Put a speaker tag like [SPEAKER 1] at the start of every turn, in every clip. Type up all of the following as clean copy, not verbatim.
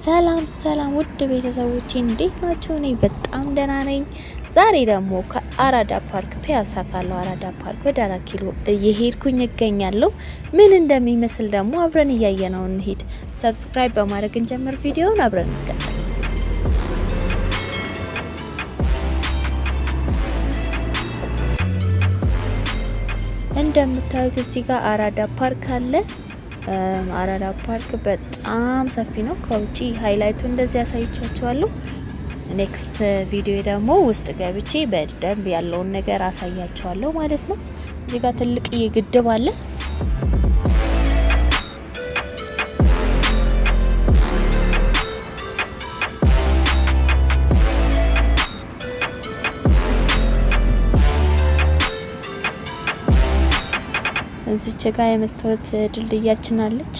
[SPEAKER 1] ሰላም ሰላም ውድ ቤተሰቦቼ እንዴት ናችሁ? እኔ በጣም ደህና ነኝ። ዛሬ ደግሞ ከአራዳ ፓርክ ፒያሳ ካለው አራዳ ፓርክ ወደ 4 ኪሎ እየሄድኩኝ እገኛለሁ። ምን እንደሚመስል ደግሞ አብረን እያየነው እንሂድ። ሰብስክራይብ በማድረግ እንጀምር ቪዲዮውን አብረን እንቀጥል። እንደምታዩት እዚህ ጋር አራዳ ፓርክ አለ። አራዳ ፓርክ በጣም ሰፊ ነው። ከውጪ ሃይላይቱ እንደዚህ ያሳይቻችኋለሁ። ኔክስት ቪዲዮ ደግሞ ውስጥ ገብቼ በደንብ ያለውን ነገር አሳያችኋለሁ ማለት ነው። እዚህ ጋር ትልቅ ግድብ አለ። እዚች ጋር የመስታወት ድልድያችን አለች።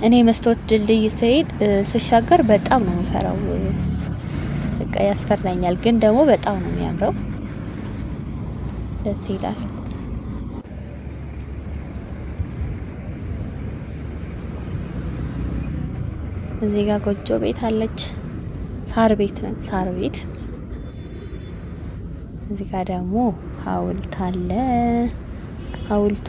[SPEAKER 1] እኔ መስታወት ድልድይ ስሄድ ስሻገር በጣም ነው የምፈራው። በቃ ያስፈራኛል፣ ግን ደግሞ በጣም ነው የሚያምረው። ደስ ይላል። እዚህ ጋር ጎጆ ቤት አለች። ሳር ቤት ነው፣ ሳር ቤት። እዚህ ጋር ደግሞ ሐውልት አለ። ሐውልቱ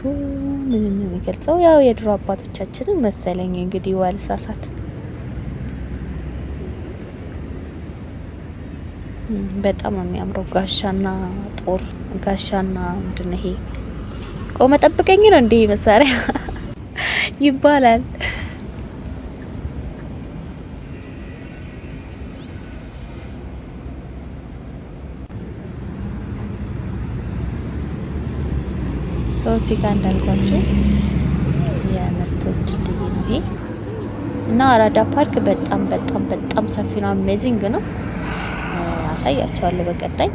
[SPEAKER 1] ምን ነው የሚገልጸው? ያው የድሮ አባቶቻችንን መሰለኝ እንግዲህ ዋልሳሳት። በጣም ነው የሚያምረው። ጋሻና ጦር፣ ጋሻና ምንድነው ይሄ? ቆመ ጠብቀኝ ነው እንዴ መሳሪያ ይባላል። እዚህ ጋር እንዳልኳችሁ የመስታወት ድልድይ ነው ይሄ እና አራዳ ፓርክ በጣም በጣም በጣም ሰፊ ነው። አሜዚንግ ነው። አሳያችኋለሁ በቀጣይ።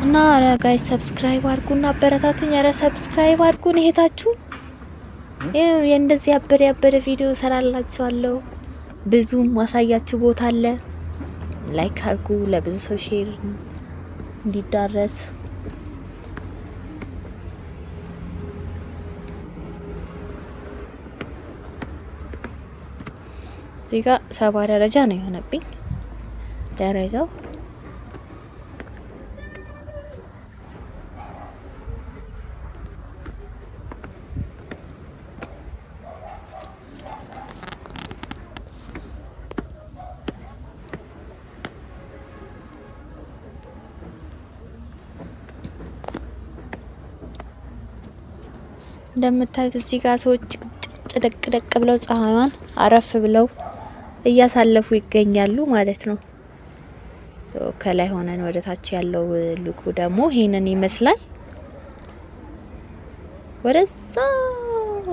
[SPEAKER 1] እና አረ ጋይስ ሰብስክራይብ አድርጉና አበረታቱኝ። አረ ሰብስክራይብ አድርጉን እህታችሁ። የእንደዚህ ያበደ ቪዲዮ ሰራላችኋለሁ። ብዙ ማሳያችሁ ቦታ አለ። ላይክ አድርጉ፣ ለብዙ ሰው ሼር እንዲዳረስ። እዚህ ጋር 70 ደረጃ ነው የሆነብኝ ደረጃው። እንደምታዩት እዚህ ጋር ሰዎች ጭደቅ ብለው ፀሐይዋን አረፍ ብለው እያሳለፉ ይገኛሉ ማለት ነው። ከላይ ሆነን ወደ ታች ያለው ልኩ ደግሞ ይሄንን ይመስላል። ወደዛ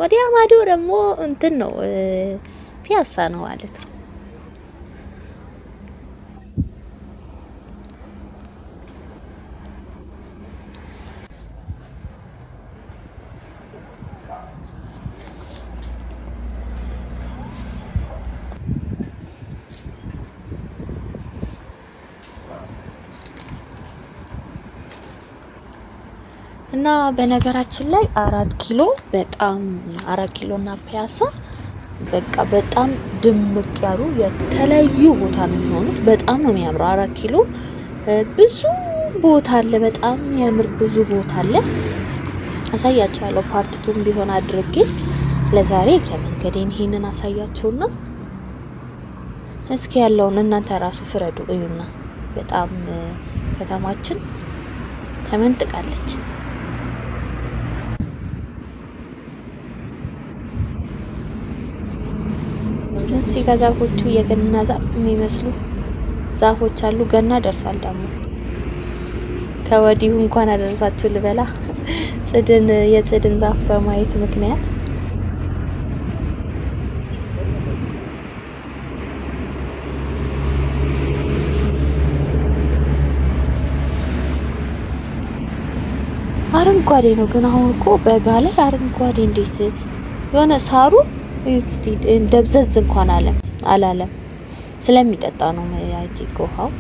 [SPEAKER 1] ወዲያ ማዶ ደግሞ እንትን ነው ፒያሳ ነው ማለት ነው። እና በነገራችን ላይ 4 ኪሎ በጣም 4 ኪሎና ፒያሳ በቃ በጣም ድምቅ ያሉ የተለያዩ ቦታ ነው የሚሆኑት። በጣም ነው የሚያምረው 4 ኪሎ። ብዙ ቦታ አለ፣ በጣም የሚያምር ብዙ ቦታ አለ። አሳያችኋለሁ ፓርት2 ቢሆን አድርጌ። ለዛሬ እግረ መንገዴን ይሄንን አሳያችሁና እስኪ ያለውን እናንተ ራሱ ፍረዱ እዩና። በጣም ከተማችን ተመንጥቃለች። እዚህ ጋር ዛፎቹ የገና ዛፍ የሚመስሉ ዛፎች አሉ። ገና ደርሷል ደግሞ። ከወዲሁ እንኳን አደረሳችሁ ልበላ የጽድን ዛፍ በማየት ምክንያት። አረንጓዴ ነው ግን አሁን እኮ በጋ ላይ አረንጓዴ እንዴት የሆነ ሳሩ እስቲ ደብዘዝ እንኳን አላለም። ስለሚጠጣ ነው አይ ቲንክ ውሃው።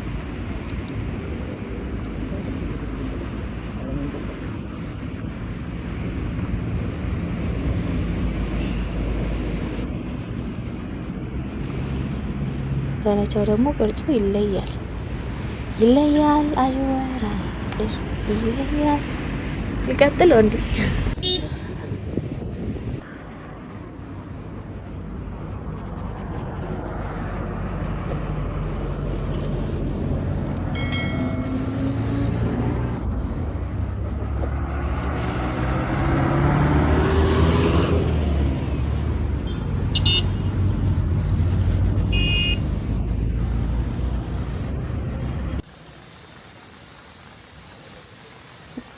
[SPEAKER 1] ደረጃው ደግሞ ቅርጹ ይለያል። አይወራ ቅር ይለያል። ይቀጥል እንዴ?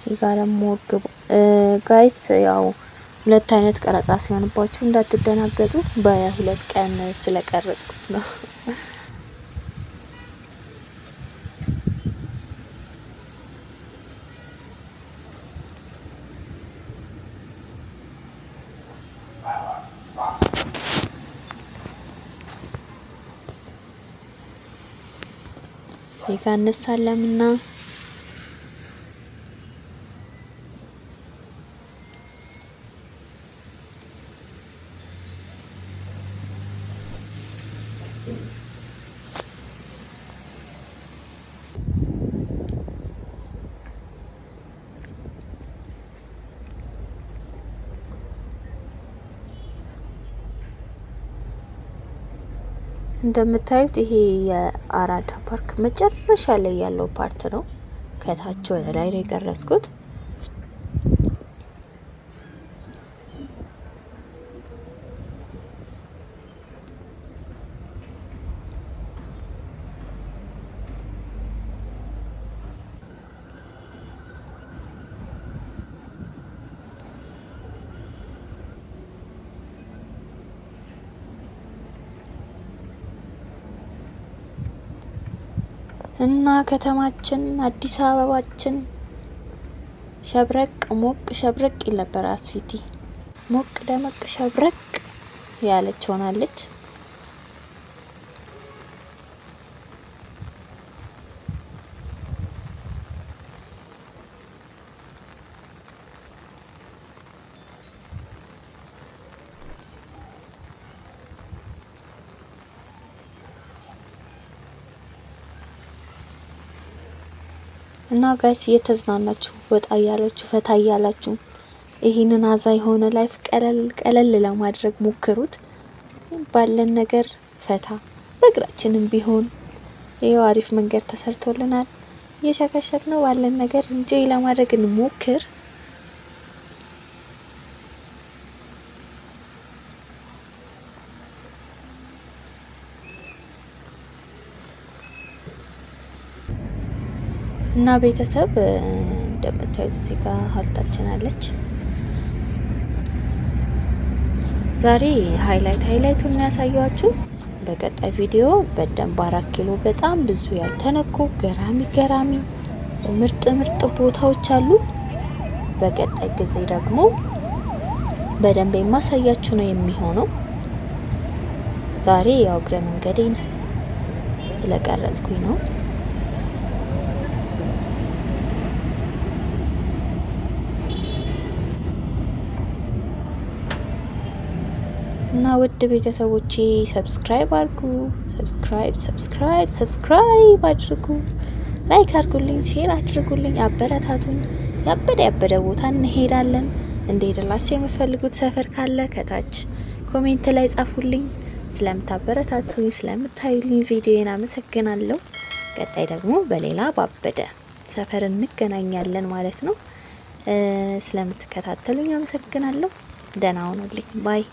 [SPEAKER 1] እዚህ ጋር ደግሞ ጋይስ ያው ሁለት አይነት ቀረጻ ሲሆንባችሁ እንዳትደናገጡ። በሁለት ቀን ስለቀረጽኩት ነው። እዚህ ጋር እንሳለምና እንደምታዩት ይሄ የአራዳ ፓርክ መጨረሻ ላይ ያለው ፓርት ነው። ከታች ወደ ላይ ነው የቀረጽኩት። እና ከተማችን አዲስ አበባችን ሸብረቅ ሞቅ ሸብረቅ ይል ነበር። አስፊቲ ሞቅ ደመቅ ሸብረቅ ያለች ሆናለች። እና ጋይስ እየተዝናናችሁ ወጣ እያላችሁ ፈታ እያላችሁ ይህንን አዛ የሆነ ላይፍ ቀለል ለማድረግ ሞክሩት። ባለን ነገር ፈታ በእግራችንም ቢሆን ይሄው አሪፍ መንገድ ተሰርቶልናል። እየሸከሸክ ነው ባለን ነገር እንጂ ለማድረግ እንሞክር። እና ቤተሰብ እንደምታዩት እዚህ ጋር ሀልታችን አለች። ዛሬ ሃይላይቱን ያሳያችሁ። በቀጣይ ቪዲዮ በደንብ 4 ኪሎ በጣም ብዙ ያልተነኩ ገራሚ ምርጥ ቦታዎች አሉ። በቀጣይ ጊዜ ደግሞ በደንብ የማሳያችሁ ነው የሚሆነው። ዛሬ ያው እግረ መንገዴን ስለቀረጽኩኝ ነው። እና ውድ ቤተሰቦቼ ሰብስክራይብ አድርጉ፣ ሰብስክራይብ አድርጉ፣ ላይክ አድርጉልኝ፣ ሼር አድርጉልኝ፣ አበረታቱኝ። ያበደ ቦታ እንሄዳለን። እንደሄደላችሁ የምፈልጉት ሰፈር ካለ ከታች ኮሜንት ላይ ጻፉልኝ። ስለምታበረታቱኝ ስለምታዩልኝ ቪዲዮን አመሰግናለሁ። ቀጣይ ደግሞ በሌላ ባበደ ሰፈር እንገናኛለን ማለት ነው። ስለምትከታተሉኝ አመሰግናለሁ። ደህና ሁኑልኝ። ባይ